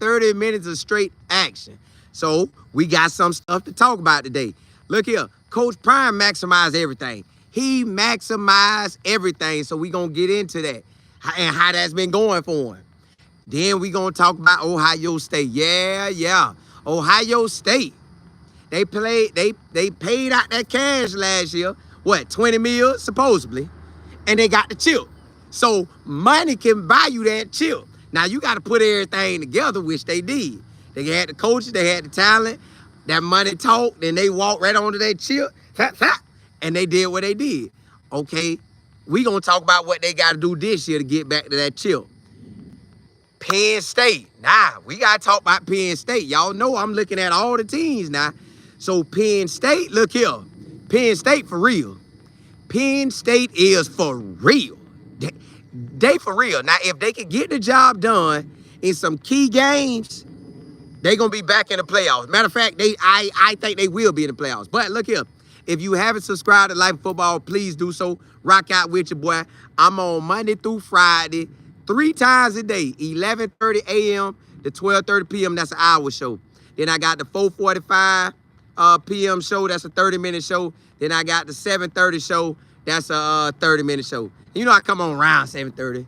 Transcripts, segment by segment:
30 minutes of straight action. So we got some stuff to talk about today. Look here, Coach Prime maximized everything. He maximized everything. So we gonna get into that and how that's been going for him. Then we gonna talk about Ohio State. Yeah. Ohio State. They paid out that cash last year. What, 20 mil supposedly? And they got the chip. So money can buy you that chip. Now you got to put everything together, which they did. They had the coaches, they had the talent, that money talked, and they walked right onto that chip, and they did what they did. Okay, we gonna talk about what they got to do this year to get back to that chip. Penn State. Nah, we got to talk about Penn State. Y'all know I'm looking at all the teams now. So Penn State, look here. Penn State for real. Penn State is for real. They for real. Now, if they can get the job done in some key games, they going to be back in the playoffs. Matter of fact, I think they will be in the playoffs. But look here. If you haven't subscribed to Life of Football, please do so. Rock out with your boy. I'm on Monday through Friday, 3 times a day, 11:30 a.m. to 12:30 p.m. That's an hour show. Then I got the 4:45 p.m. show. That's a 30-minute show. Then I got the 7:30 show. That's a 30-minute show. You know I come on around 7:30.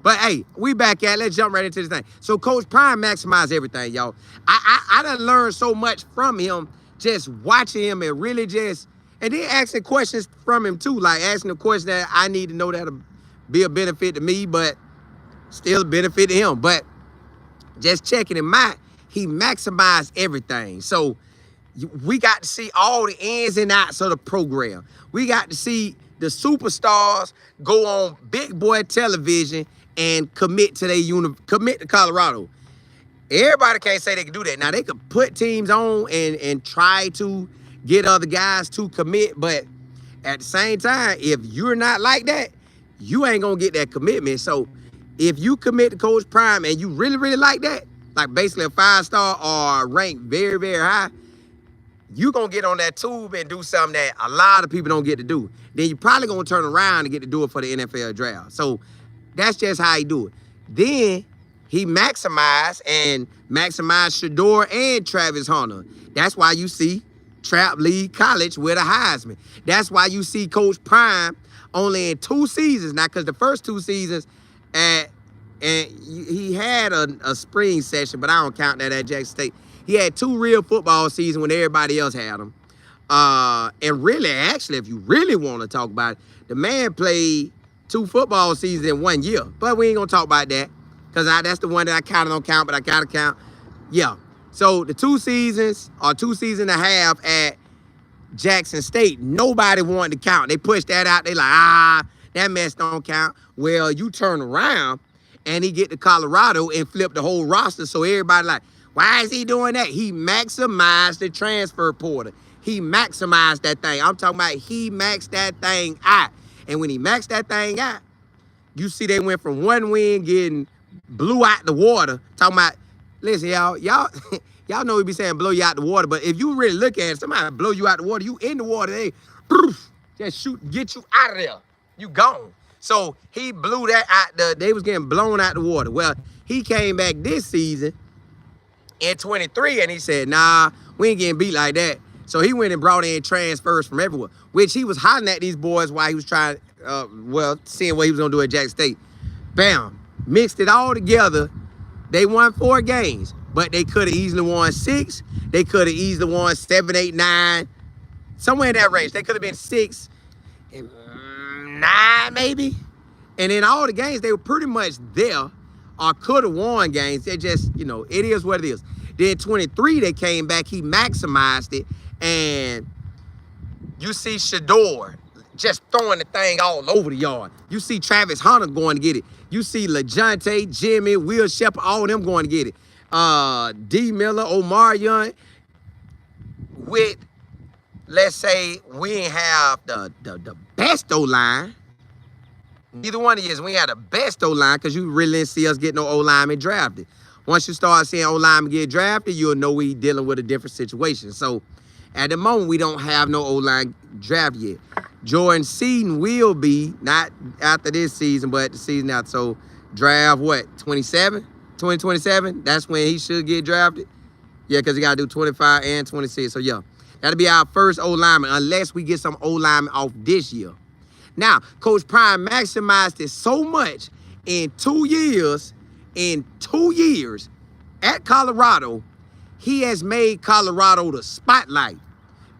But hey, we back at it. Let's jump right into this thing. So Coach Prime maximized everything, y'all. I done learned so much from him, just watching him and really just, and then asking questions from him too, like asking the questions that I need to know that'll be a benefit to me, but still a benefit to him. But just checking him out, he maximized everything. So we got to see all the ins and outs of the program. We got to see the superstars go on big boy television and commit to commit to Colorado. Everybody can't say they can do that. Now they could put teams on and try to get other guys to commit, but at the same time, if you're not like that, you ain't gonna get that commitment. So if you commit to Coach Prime and you really, really like that, like basically a 5-star or ranked very, very high, you gonna get on that tube and do something that a lot of people don't get to do. Then you probably gonna turn around and get to do it for the NFL draft. So that's just how he do it. Then he maximized Shador and Travis Hunter. That's why you see Trap lead college with a Heisman. That's why you see Coach Prime only in 2 seasons. Now, because the first 2 seasons, and he had a spring session, but I don't count that at Jackson State. He had 2 real football seasons when everybody else had them. And really, actually, if you really want to talk about it, the man played 2 football seasons in 1 year. But we ain't going to talk about that because that's the one that I kind of don't count, but I got to count. Yeah. So the 2 seasons or 2 seasons and a half at Jackson State, nobody wanted to count. They pushed that out. They like, that mess don't count. Well, you turn around and he get to Colorado and flip the whole roster. So everybody like, why is he doing that? He maximized the transfer portal. He maximized that thing. I'm talking about he maxed that thing out. And when he maxed that thing out, you see they went from 1 win getting blew out the water. Talking about, listen, y'all know we be saying blow you out the water, but if you really look at it, somebody blow you out the water, you in the water, they just shoot, get you out of there. You gone. So he blew that out they was getting blown out the water. Well, he came back this season in 23 and he said, nah, we ain't getting beat like that. So he went and brought in transfers from everywhere, which he was hollering at these boys while he was trying, seeing what he was going to do at Jackson State. Bam. Mixed it all together. They won 4 games, but they could have easily won 6. They could have easily won 7, 8, 9. Somewhere in that range. They could have been 6 and 9 maybe. And in all the games, they were pretty much there or could have won games. They just, it is what it is. Then 23, they came back. He maximized it. And you see Shador just throwing the thing all over the yard. You see Travis Hunter going to get it. You see LeJounte, Jimmy, Will Shepherd, all of them going to get it. D. Miller, Omar Young. With, let's say, we ain't have the best O-line. Neither one of you, we had the best O-line because you really didn't see us get no O-lineman drafted. Once you start seeing O-linemen get drafted, you'll know we dealing with a different situation. So at the moment, we don't have no O-line draft yet. Jordan Seaton will be, not after this season, but the season after. So draft, what, 27? 2027, that's when he should get drafted. Yeah, because he got to do 25 and 26. So, yeah, that'll be our first O-lineman unless we get some O-lineman off this year. Now, Coach Prime maximized it so much in 2 years, at Colorado, he has made Colorado the spotlight.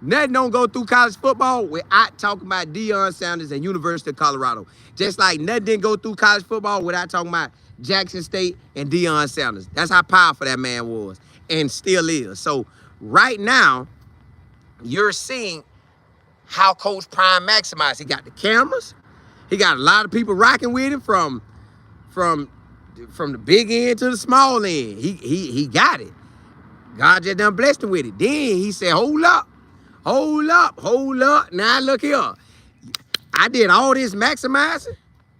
Nothing don't go through college football without talking about Deion Sanders and University of Colorado. Just like nothing didn't go through college football without talking about Jackson State and Deion Sanders. That's how powerful that man was and still is. So right now, you're seeing how Coach Prime maximized. He got the cameras. He got a lot of people rocking with him from the big end to the small end. He got it. God just done blessed him with it. Then he said, hold up. Now look here. I did all this maximizing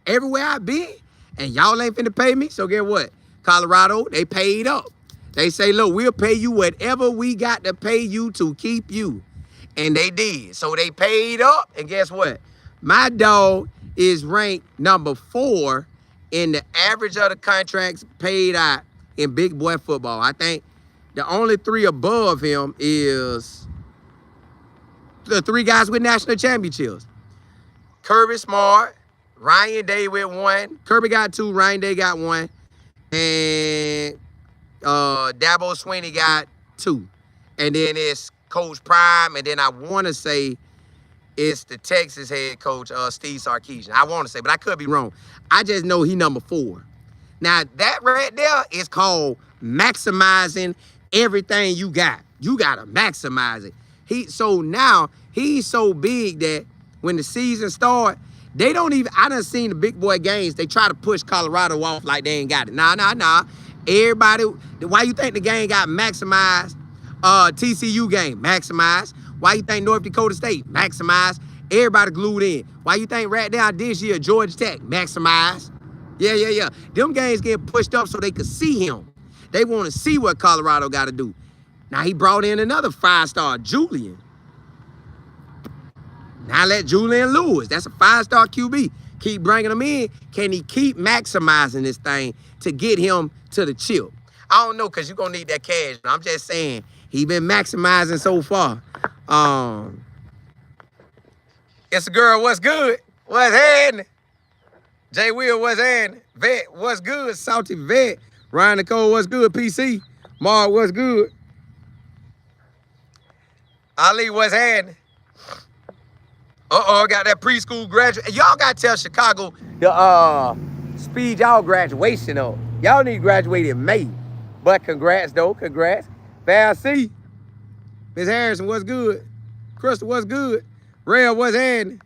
everywhere I been, and y'all ain't finna pay me. So guess what? Colorado, they paid up. They say, look, we'll pay you whatever we got to pay you to keep you. And they did. So they paid up, and guess what? My dog is ranked number 4 in the average of the contracts paid out in big boy football. I think the only 3 above him is the 3 guys with national championships. Kirby Smart, Ryan Day with 1. Kirby got 2, Ryan Day got 1. And Dabo Swinney got 2. And then it's Coach Prime, and then I want to say it's the Texas head coach, Steve Sarkisian. I want to say, but I could be wrong. I just know he number 4. Now, that right there is called maximizing everything you got. You got to maximize it. So now he's so big that when the season starts, they don't even, I done seen the big boy games, they try to push Colorado off like they ain't got it. Nah. Everybody, why you think the game got maximized? TCU game, maximized. Why you think North Dakota State, maximized? Everybody glued in. Why you think right down this year, Georgia Tech, maximized? Yeah. Them games get pushed up so they could see him. They want to see what Colorado got to do. Now he brought in another 5-star, Julian. Now let Julian Lewis, that's a 5-star QB. Keep bringing him in. Can he keep maximizing this thing to get him to the chip? I don't know, because you're going to need that cash. I'm just saying, he been maximizing so far. It's a girl, what's good? What's happening? Jay Will, what's happening? Vet, what's good? Salty Vet. Ryan Nicole, what's good? PC. Mark, what's good? Ali, what's happening? Got that preschool graduate. Y'all got to tell Chicago the speed y'all graduation up. Y'all need to graduate in May. But congrats, though. Congrats. Val C. Miss Harrison, what's good? Crystal, what's good? Rail, what's happening?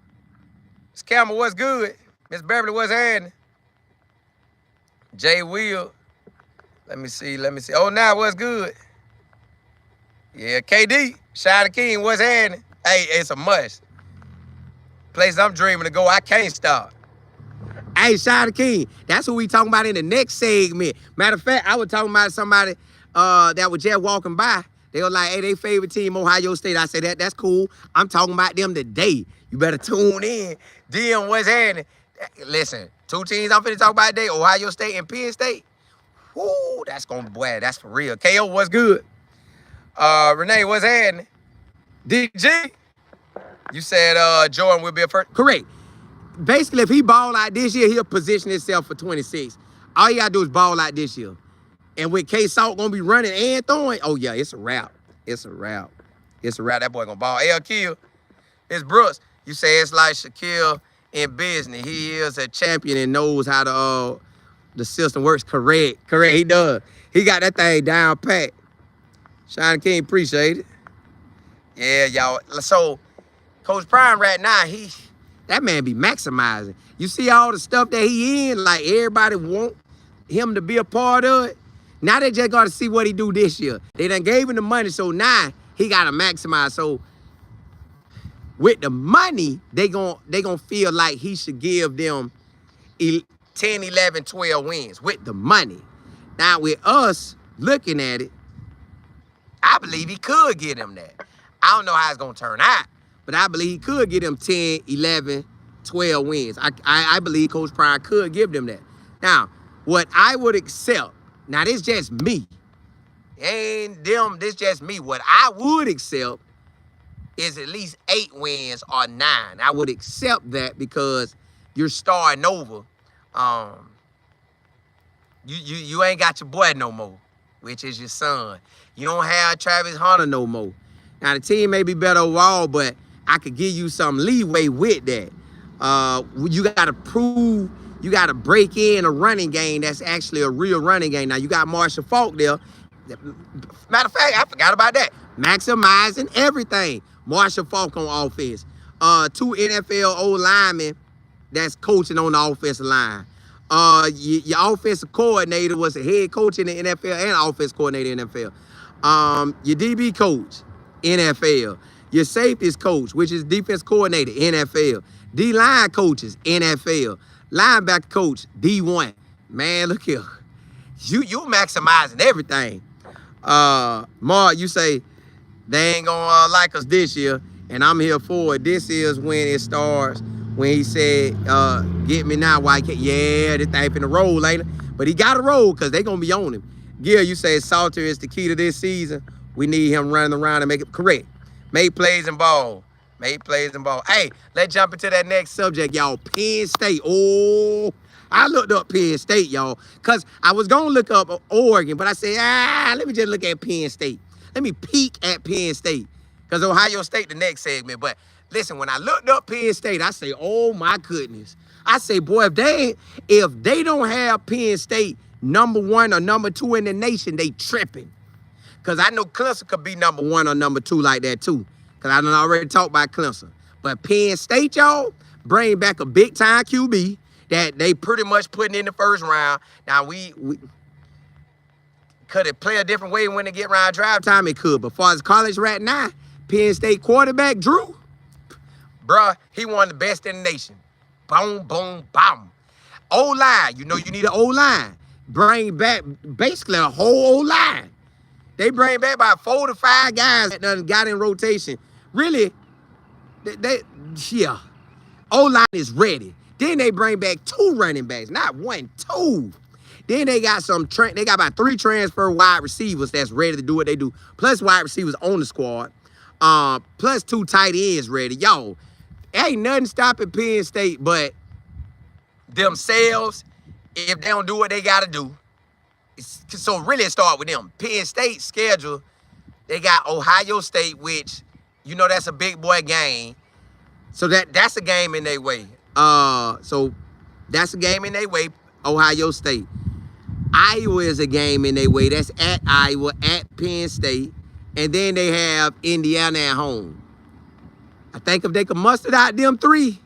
Miss Campbell, what's good? Miss Beverly, what's happening? Jay Will. Let me see. Oh, now what's good? Yeah, KD. Shada King, what's happening? Hey, it's a must. Place I'm dreaming to go, I can't stop. Hey, Shada King, that's what we talking about in the next segment. Matter of fact, I was talking about somebody that was just walking by. They were like, hey, they favorite team, Ohio State. I said, that's cool. I'm talking about them today. You better tune in. Deion, what's happening? Listen, 2 teams I'm finna talk about today, Ohio State and Penn State. Woo, that's that's for real. KO, what's good? Renee, what's happening? DG, you said Jordan will be a first. Correct. Basically, if he ball out this year, he'll position himself for 26. All you gotta do is ball out this year. And with K-Salt gonna be running and throwing, oh yeah, it's a wrap. That boy gonna ball. Hey, Akil, it's Brooks. You say it's like Shaquille in business. He is a champion and knows how the system works. Correct, he does. He got that thing down pat. Shine King, appreciate it. Yeah, y'all. So, Coach Prime right now, that man be maximizing. You see all the stuff that he in, like everybody want him to be a part of it. Now they just got to see what he do this year. They done gave him the money, so now he got to maximize. So with the money, they gonna feel like he should give them 10, 11, 12 wins with the money. Now with us looking at it, I believe he could get him that. I don't know how it's going to turn out, but I believe he could get him 10, 11, 12 wins. I believe Coach Prime could give them that. Now, what I would accept Now, this just me. Ain't them, this just me. What I would accept is at least 8 wins or 9. I would accept that because you're starting over. You ain't got your boy no more, which is your son. You don't have Travis Hunter no more. Now, the team may be better overall, but I could give you some leeway with that. You got to prove, you got to break in a running game that's actually a real running game. Now, you got Marshall Faulk there. Matter of fact, I forgot about that. Maximizing everything. Marshall Faulk on offense. 2 NFL old linemen that's coaching on the offensive line. Your offensive coordinator was a head coach in the NFL and offensive coordinator in the NFL. Your DB coach, NFL. Your safeties coach, which is defense coordinator, NFL. D-line coaches, NFL. Linebacker coach, D1. Man, look here. You maximizing everything. Mark, you say they ain't gonna like us this year, and I'm here for it. This is when it starts. When he said, get me now, why can't, yeah, this thing finna roll, ain't it? But he got to roll because they going to be on him. Gil, you say Salter is the key to this season. We need him running around and make it correct. Make plays and ball. Make plays and ball. Hey, let's jump into that next subject, y'all. Penn State. Oh, I looked up Penn State, y'all, because I was going to look up Oregon, but I said, let me just look at Penn State. Let me peek at Penn State because Ohio State, the next segment. But listen, when I looked up Penn State, I say, oh my goodness. I say, boy, if they don't have Penn State number 1 or number 2 in the nation, they tripping. Because I know Clemson could be number 1 or number 2 like that too. Because I done already talked about Clemson. But Penn State, y'all, bring back a big-time QB that they pretty much putting in the first round. Now, we could it play a different way when they get around drive time? It could. But as far as college right now, Penn State quarterback, Drew, bruh, he one of the best in the nation. Boom, boom, boom. O-line, you know you need an O-line. Bring back basically a whole O-line. They bring back about 4 to 5 guys that done got in rotation. Really, yeah. O-line is ready. Then they bring back 2 running backs, not 1, 2. Then they got they got about 3 transfer wide receivers that's ready to do what they do. Plus wide receivers on the squad. Plus 2 tight ends ready. Yo, ain't nothing stopping Penn State but themselves if they don't do what they got to do. So really start with them. Penn State schedule, they got Ohio State, which, you know, that's a big boy game. So that's a game in their way. So that's a game in their way, Ohio State. Iowa is a game in their way. That's at Iowa, at Penn State. And then they have Indiana at home. I think if they can muster out them 3,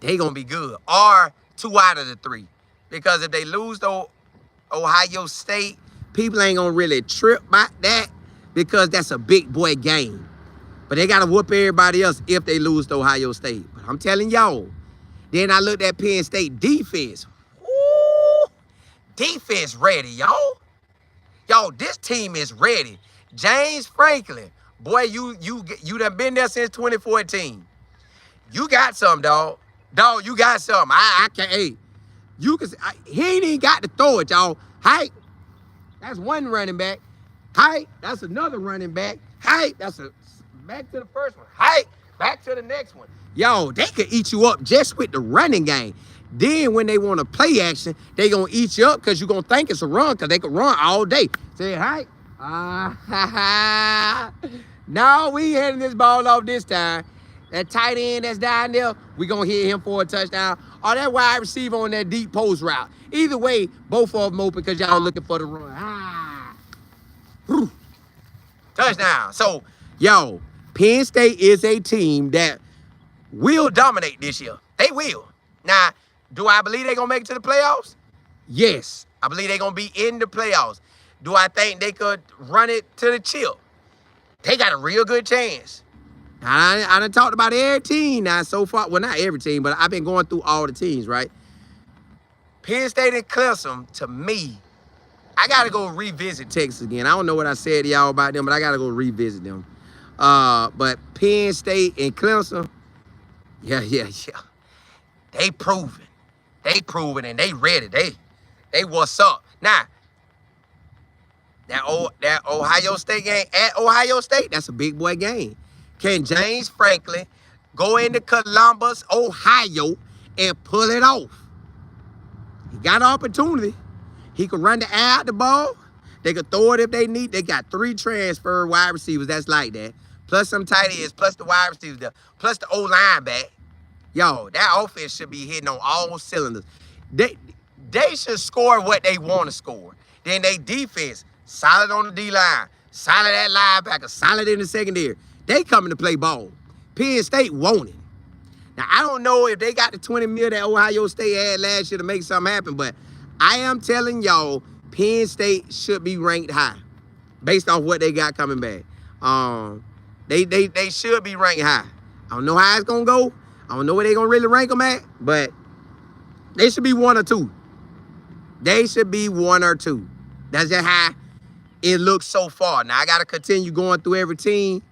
they going to be good. Or 2 out of the 3. Because if they lose to Ohio State, people ain't going to really trip about that because that's a big boy game. But they got to whoop everybody else if they lose to Ohio State. But I'm telling y'all, then I looked at Penn State defense. Ooh, defense ready, y'all. Y'all, this team is ready. James Franklin, boy, you done been there since 2014. You got some, dog. Dog, you got some. I can't. Hey, he ain't even got to throw it, y'all. Height, that's 1 running back. Height, that's another running back. Height, that's back to the first one. Height, back to the next one. Yo, they could eat you up just with the running game. Then when they want to play action, they gonna eat you up because you're gonna think it's a run because they could run all day. Say height. No, we ain't heading this ball off this time. That tight end that's down there, we gonna hit him for a touchdown. Or that wide receiver on that deep post route. Either way, both of them open because y'all looking for the run. Touchdown. So, yo, Penn State is a team that will dominate this year. They will. Now, do I believe they're going to make it to the playoffs? Yes. I believe they're going to be in the playoffs. Do I think they could run it to the chip? They got a real good chance. I done talked about every team now so far. Well, not every team, but I've been going through all the teams, right? Penn State and Clemson, to me, I got to go revisit Texas again. I don't know what I said to y'all about them, but I got to go revisit them. But Penn State and Clemson, yeah. They proven and they ready. They what's up. Now, That Ohio State game at Ohio State, that's a big boy game. Can James Franklin go into Columbus, Ohio, and pull it off? He got an opportunity. He could run the air out the ball. They could throw it if they need. They got 3 transfer wide receivers that's like that. Plus some tight ends, plus the wide receivers, plus the O-line back. Yo, that offense should be hitting on all cylinders. They should score what they want to score. Then they defense, solid on the D-line, solid at linebacker, solid in the secondary. They coming to play ball. Penn State want it. Now, I don't know if they got the 20 mil that Ohio State had last year to make something happen, but I am telling y'all, Penn State should be ranked high based off what they got coming back. They should be ranked high. I don't know how it's going to go. I don't know where they're going to really rank them at, but they should be 1 or 2. They should be 1 or 2. That's just how it looks so far. Now, I got to continue going through every team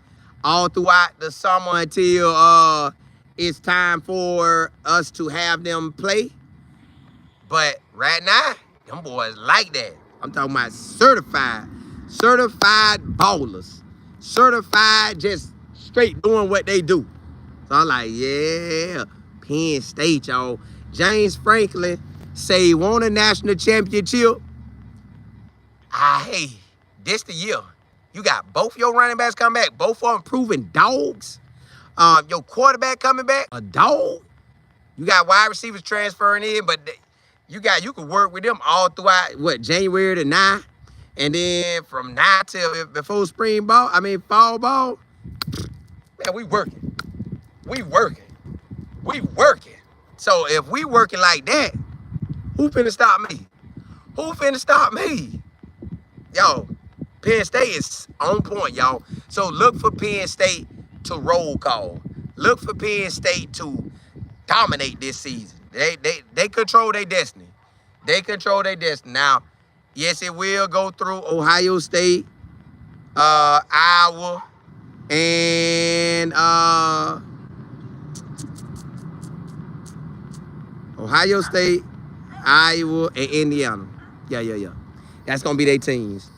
all throughout the summer until it's time for us to have them play. But right now, them boys like that. I'm talking about certified ballers. Certified, just straight doing what they do. So I'm like, yeah, Penn State, y'all. James Franklin say he won a national championship. Hey, this the year. You got both your running backs coming back, both of them proven dogs. Your quarterback coming back, a dog. You got wide receivers transferring in, but you could work with them all throughout January to 9, and then from 9 till before fall ball. Man, we working. So if we working like that, who finna stop me? Yo, Penn State is on point, y'all. So look for Penn State to roll call. Look for Penn State to dominate this season. They control their destiny. Now, yes, it will go through Ohio State, Iowa, and Ohio State, Iowa, and Indiana. Yeah. That's gonna be their teams.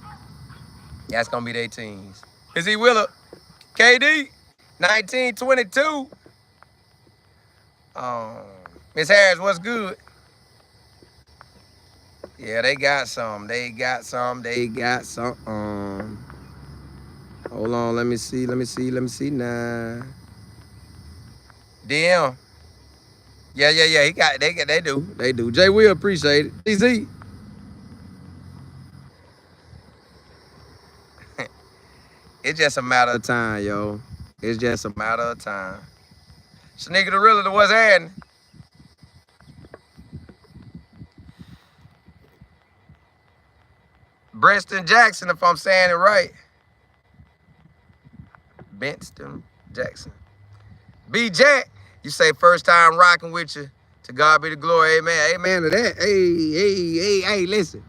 Is he Willer? KD, 1922. Miss Harris, what's good? Yeah, they got some. Hold on, let me see now. Deion. Yeah. They do. Jay will appreciate it. DZ. It's just a matter of time, yo. Shanika the Realtor, what's happening? Breston Jackson, if I'm saying it right. Benston Jackson. B Jack, you say first time rocking with you. To God be the glory. Amen to that. Hey, listen.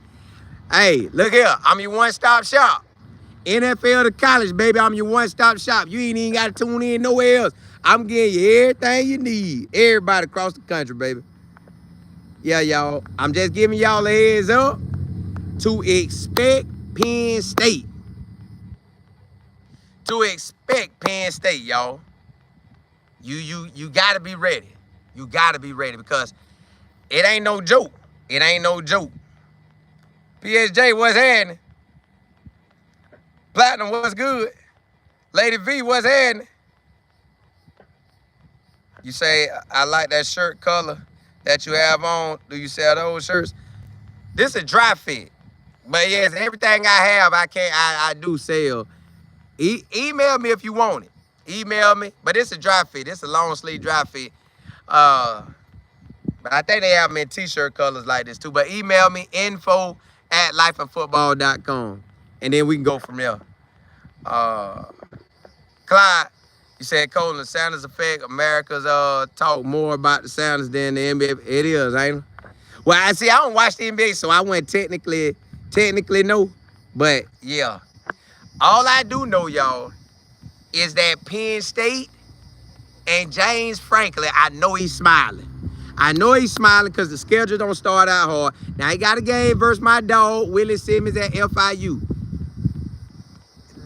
Hey, look here. I'm your one-stop shop. NFL to college, baby. I'm your one-stop shop. You ain't even got to tune in nowhere else. I'm getting you everything you need. Everybody across the country, baby. Yeah, y'all. I'm just giving y'all a heads up to expect Penn State. Y'all. You gotta be ready. Because it ain't no joke. PSJ, what's happening? Platinum, what's good? Lady V, what's happening? You say, I like that shirt color that you have on. Do you sell those shirts? This is a dry fit. But yes, everything I have, I do sell. Email me if you want it. Email me. But it's a dry fit. It's a long sleeve dry fit. But I think they have them in t-shirt colors like this too. But email me, info@lifeandfootball.com. And then we can go from there. Clyde, you said Colin, the Sounders affect America's talk more about the Sounders than the NBA. It is, ain't it? Well, I don't watch the NBA, so I wouldn't technically know. But yeah. All I do know, y'all, is that Penn State and James Franklin, I know he's smiling. Because the schedule don't start out hard. Now, he got a game versus my dog, Willie Simmons at FIU.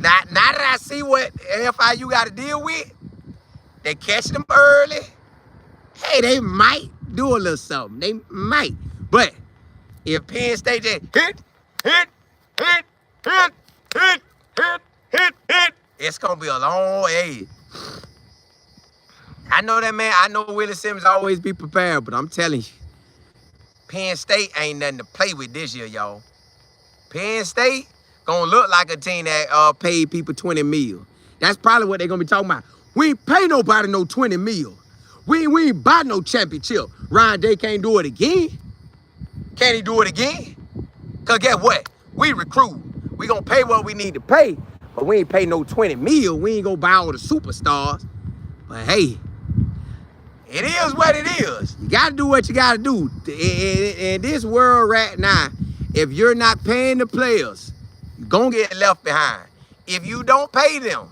Now that I see what FIU got to deal with, they catch them early. Hey, they might do a little something. They might. But if Penn State just hit, it's going to be a long way. I know that, man. I know Willie Simmons always be prepared, but I'm telling you, Penn State ain't nothing to play with this year, y'all. Penn State gonna look like a team that paid people 20 mil. That's probably what they're gonna be talking about. We ain't pay nobody no 20 mil. We ain't buy no championship. Ryan Day can't do it again. Can he do it again? Cause guess what? We recruit. We gonna pay what we need to pay, but we ain't pay no 20 mil. We ain't gonna buy all the superstars. But hey, it is what it is. You gotta do what you gotta do. In this world right now, if you're not paying the players, you're gonna get left behind. If you don't pay them,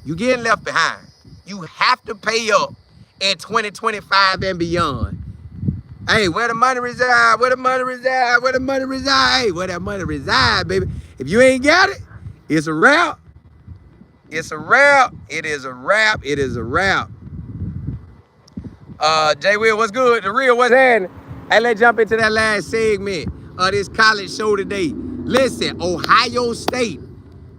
you're getting left behind. You have to pay up in 2025 and beyond. Hey, where the money reside? Where the money reside? Where the money reside? Hey, where that money reside, baby? If you ain't got it, it's a wrap. It's a wrap. It is a wrap. It is a wrap. Jay Will, what's good? The real, what's happening? Hey, let's jump into that last segment of this college show today. Listen, Ohio State.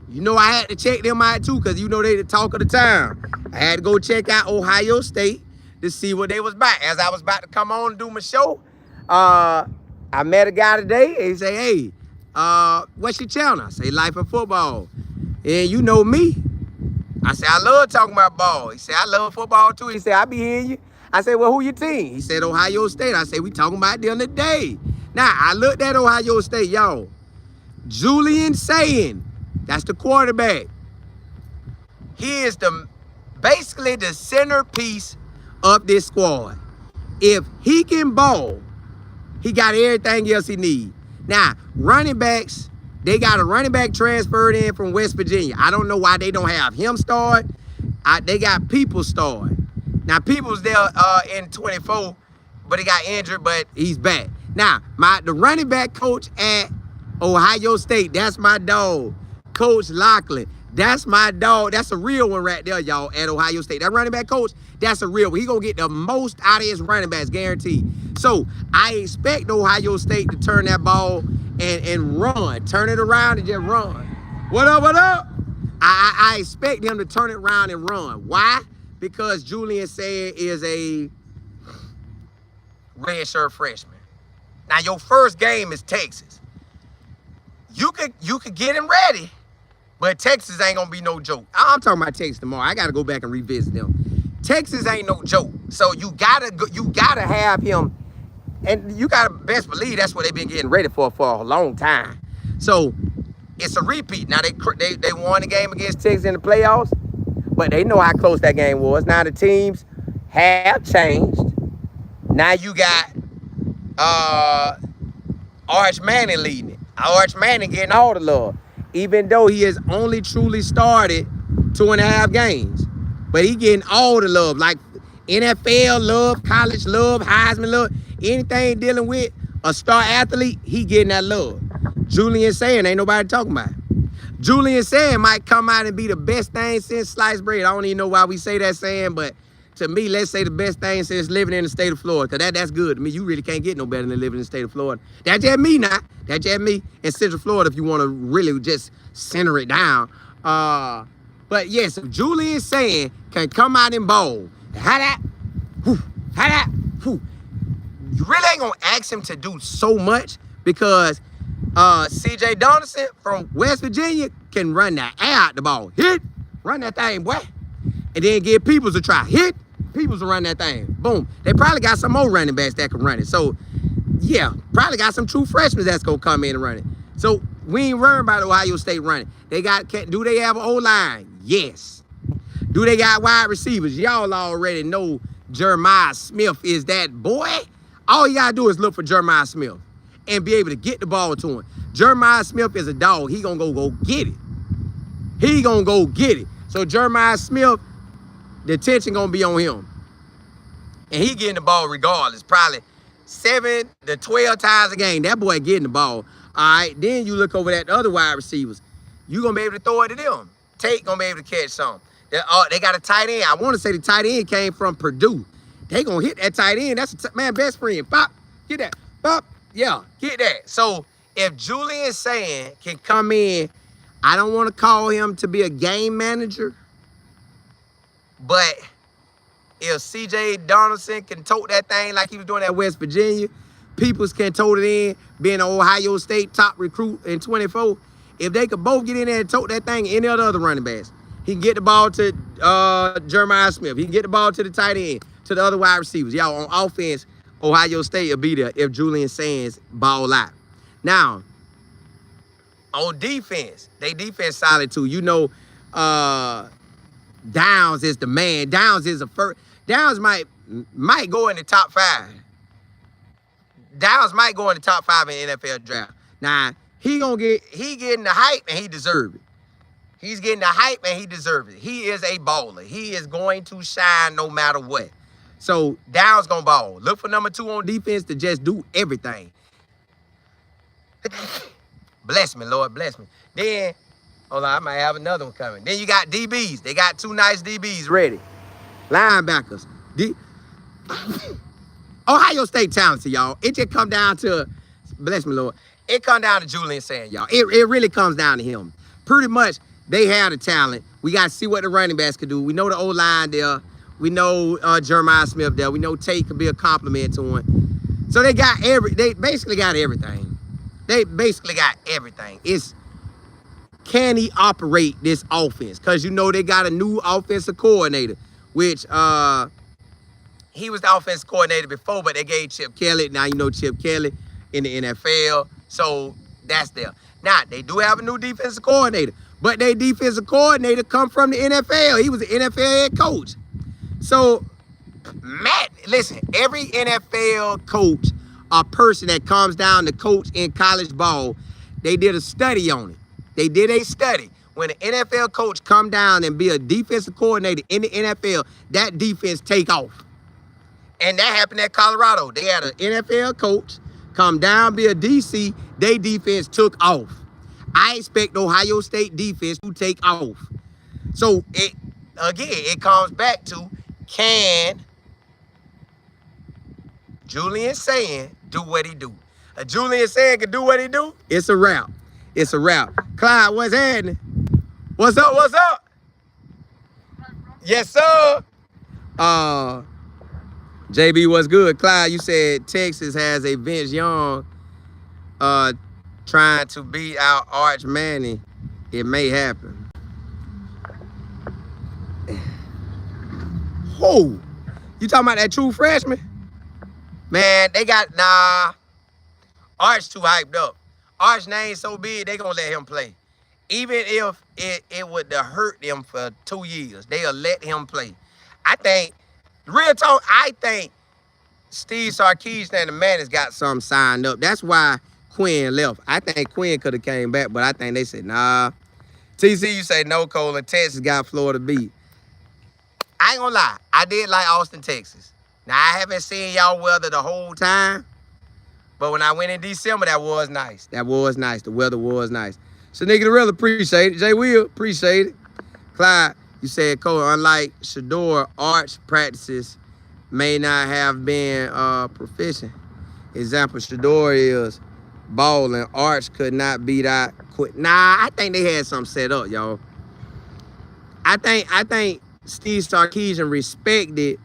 You know I had to check them out too, because you know they the talk of the town. I had to go check out Ohio State to see what they was about. As I was about to come on and do my show, I met a guy today and he say, hey, what's your channel? I say, Life of Football. And you know me. I said, I love talking about ball. He said, I love football too. He said, I be hearing you. I said, well, who your team? He said, Ohio State. I said, we talking about them today. Now, I looked at Ohio State, y'all. Julian Sayin, that's the quarterback. He is basically the centerpiece of this squad. If he can ball, he got everything else he need. Now, running backs, they got a running back transferred in from West Virginia. I don't know why they don't have him start. They got People start. Now, People's there in 24, but he got injured, but he's back. Now, the running back coach at Ohio State, that's my dog. Coach Lachlan, that's my dog. That's a real one right there, y'all, at Ohio State. That running back coach, that's a real one. He gonna get the most out of his running backs, guaranteed. So, I expect Ohio State to turn that ball and run. Turn it around and just run. What up, what up? I expect them to turn it around and run. Why? Because Julian Sayin is a redshirt freshman. Now, your first game is Texas. You could get him ready, but Texas ain't gonna be no joke. I'm talking about Texas tomorrow. I gotta go back and revisit them. Texas ain't no joke. So you gotta have him, and you gotta best believe that's what they've been getting ready for a long time. So it's a repeat. Now they won the game against Texas in the playoffs, but they know how close that game was. Now the teams have changed. Now you got Arch Manning leading it. Arch Manning getting all the love, even though he has only truly started 2.5 games. But he getting all the love, like NFL love, college love, Heisman love, anything dealing with a star athlete, he getting that love. Julian Sayin, ain't nobody talking about it. Julian Sayin might come out and be the best thing since sliced bread. I don't even know why we say that saying, but to me, let's say the best thing since living in the state of Florida, because that's good to me. You really can't get no better than living in the state of Florida. That's just me now. That's just me in Central Florida if you want to really just center it down. But yes, if Julian Sayin can come out and bowl, you really ain't going to ask him to do so much because C.J. Donaldson from West Virginia can run that air out the ball. Hit, run that thing, boy. And then give Peoples a try. Hit, Peoples will run that thing. Boom. They probably got some more running backs that can run it. So, yeah, probably got some true freshmen that's going to come in and run it. So, we ain't worried about Ohio State running. Do they have an O-line? Yes. Do they got wide receivers? Y'all already know Jeremiah Smith is that boy. All you got to do is look for Jeremiah Smith and be able to get the ball to him. Jeremiah Smith is a dog. He going to go get it. He going to go get it. So, Jeremiah Smith, the attention going to be on him. And he getting the ball regardless. Probably 7 to 12 times a game. That boy getting the ball. All right, then you look over at the other wide receivers. You're going to be able to throw it to them. Tate gonna be able to catch some. They got a tight end. I want to say the tight end came from Purdue. They gonna hit that tight end. That's man best friend. Pop, get that. Pop, yeah, get that. So if Julian Sayin can come in, I don't want to call him to be a game manager, but if C.J. Donaldson can tote that thing like he was doing at West Virginia, Peoples can tote it in, being an Ohio State top recruit in 24. If they could both get in there and tote that thing, any other running backs, he can get the ball to Jeremiah Smith. He can get the ball to the tight end, to the other wide receivers. Y'all, on offense, Ohio State will be there if Julian Sayin's ball out. Now, on defense, they defense solid too. You know, Downs is the man. Downs is a first. Downs might go in the top 5. Downs might go in the top 5 in the NFL draft. Now, he getting the hype and he deserves it. He's getting the hype and he deserves it. He is a baller. He is going to shine no matter what. So Downs gonna ball. Look for number 2 on defense to just do everything. Bless me, Lord, bless me. Then, hold on, I might have another one coming. Then you got DBs. They got 2 nice DBs ready. Linebackers. Ohio State talented, y'all. It just come down to, bless me, Lord. It come down to Julian Sayin, y'all. It really comes down to him. Pretty much, they have the talent. We got to see what the running backs can do. We know the O-line there. We know Jeremiah Smith there. We know Tate could be a compliment to him. So they basically got everything. They basically got everything. It's, can he operate this offense? Because you know they got a new offensive coordinator, which he was the offensive coordinator before, but they gave Chip Kelly. Now you know Chip Kelly in the NFL. So that's there. Now, they do have a new defensive coordinator, but their defensive coordinator come from the NFL. He was an NFL head coach. So, Matt, listen, every NFL coach, a person that comes down to coach in college ball, they did a study on it. They did a study. When an NFL coach come down and be a defensive coordinator in the NFL, that defense take off. And that happened at Colorado. They had an NFL coach come down, be a DC, their defense took off. I expect Ohio State defense to take off. So, it comes back to, can Julian Sayin do what he do? Julian Sayin can do what he do, it's a wrap. It's a wrap. Clyde, what's happening? What's up? What's up? Yes, sir. JB, what's good? Clyde, you said Texas has a Vince Young trying to beat out Arch Manning. It may happen. Who? You talking about that true freshman? Man, they got, Arch too hyped up. Arch name so big, they gonna let him play. Even if it would hurt them for 2 years, they'll let him play. I think, real talk, I think Steve Sarkisian and the man has got something signed up. That's why Quinn left. I think Quinn could have came back, but I think they said, nah. TC, you say no, Colin. Texas got Florida beat. I ain't gonna lie. I did like Austin, Texas. Now, I haven't seen y'all weather the whole time, but when I went in December, that was nice. That was nice. The weather was nice. So, nigga, the real appreciate it. Jay Will, appreciate it. Clyde, you said, Cole, unlike Shador, Arch practices may not have been proficient. Example, Shador is balling. Arch could not beat out. Nah, I think they had something set up, y'all. I think Steve Sarkisian respected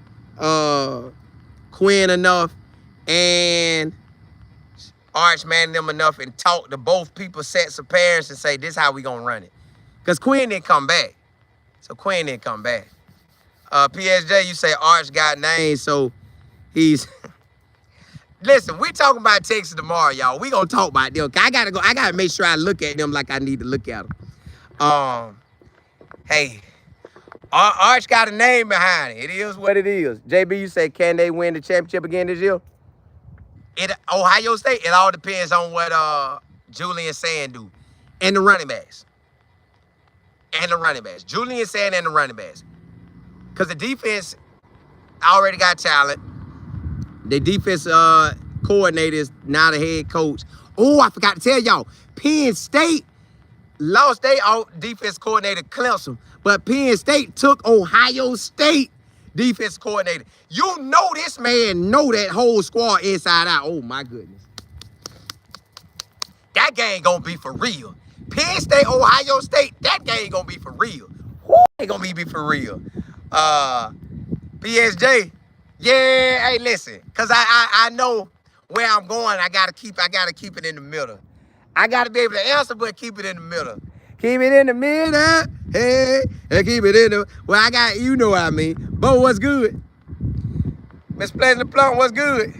Quinn enough and Arch Manning them enough and talk to both people, sets of parents, and say, this is how we gonna run it. Because Quinn didn't come back. So Quinn didn't come back. PSJ, you say Arch got names, so he's... Listen, we talking about Texas tomorrow, y'all. We gonna talk about them. I gotta make sure I look at them like I need to look at them. Hey, Arch got a name behind it. It is what it is. JB, you say, can they win the championship again this year? Ohio State, it all depends on what Julian Sayin do. And the running backs. Julian Sayin and the running backs. Because the defense already got talent. The defense coordinator is now the head coach. Oh, I forgot to tell y'all. Penn State lost their defense coordinator, Clemson. But Penn State took Ohio State defense coordinator. You know this man know that whole squad inside out. Oh, my goodness. That game gonna be for real. Penn State, Ohio State, that game gonna be for real. Woo, ain't gonna be for real. PSJ, yeah, hey, listen, cause I know where I'm going. I gotta keep it in the middle. I gotta be able to answer, but keep it in the middle. Keep it in the middle, hey, and keep it in the. Well, I got, you know what I mean. Bo, what's good? Miss Pleasant Plum, what's good?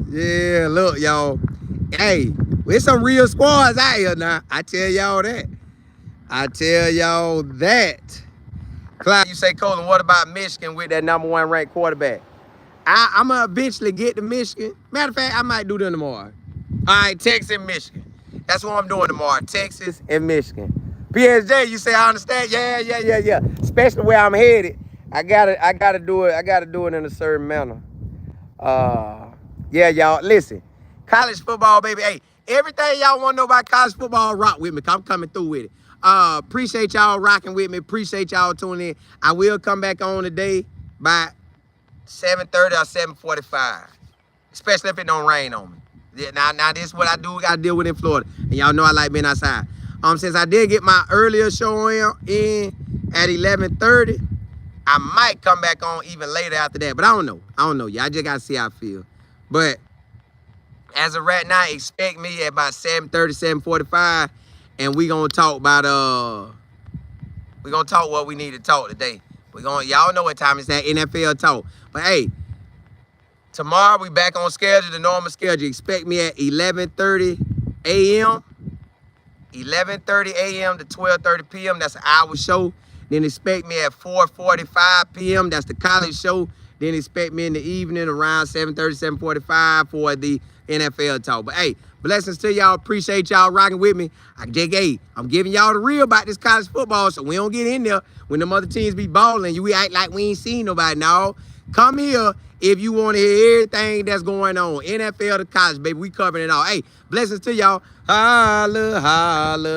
Yeah, look, y'all. Hey, there's some real squads out here now. I tell y'all that. Clyde, you say, Colin, what about Michigan with that #1 ranked quarterback? I'm going to eventually get to Michigan. Matter of fact, I might do them tomorrow. All right, Texas and Michigan. That's what I'm doing tomorrow, Texas and Michigan. PSJ, you say, I understand? Yeah. Especially where I'm headed. I gotta do it in a certain manner. Yeah, y'all, listen. College football, baby. Hey, everything y'all want to know about college football, rock with me. I'm coming through with it. Appreciate y'all rocking with me. Appreciate y'all tuning in. I will come back on today by 7:30 or 7:45, especially if it don't rain on me. Yeah, now this is what I do. Got to deal with in Florida, and y'all know I like being outside. Since I did get my earlier show in at 11:30, I might come back on even later after that, but I don't know. Yeah, I just gotta see how I feel. But as of right now, expect me at about 7:30, 7:45, and we gonna talk about what we need to talk today. Y'all know what time it's at, NFL talk. But hey, tomorrow we back on schedule, the normal schedule. Expect me at 11:30 a.m. 11:30 a.m. to 12:30 p.m. That's an hour show. Then expect me at 4:45 p.m. That's the college show. Then expect me in the evening around 7:30, 7:45 for the NFL talk. But hey, blessings to y'all. Appreciate y'all rocking with me. I'm giving y'all the real about this college football, so we don't get in there when them other teams be balling. We act like we ain't seen nobody. No, come here if you want to hear everything that's going on. NFL to college, baby. We covering it all. Hey, blessings to y'all. Holla, holla.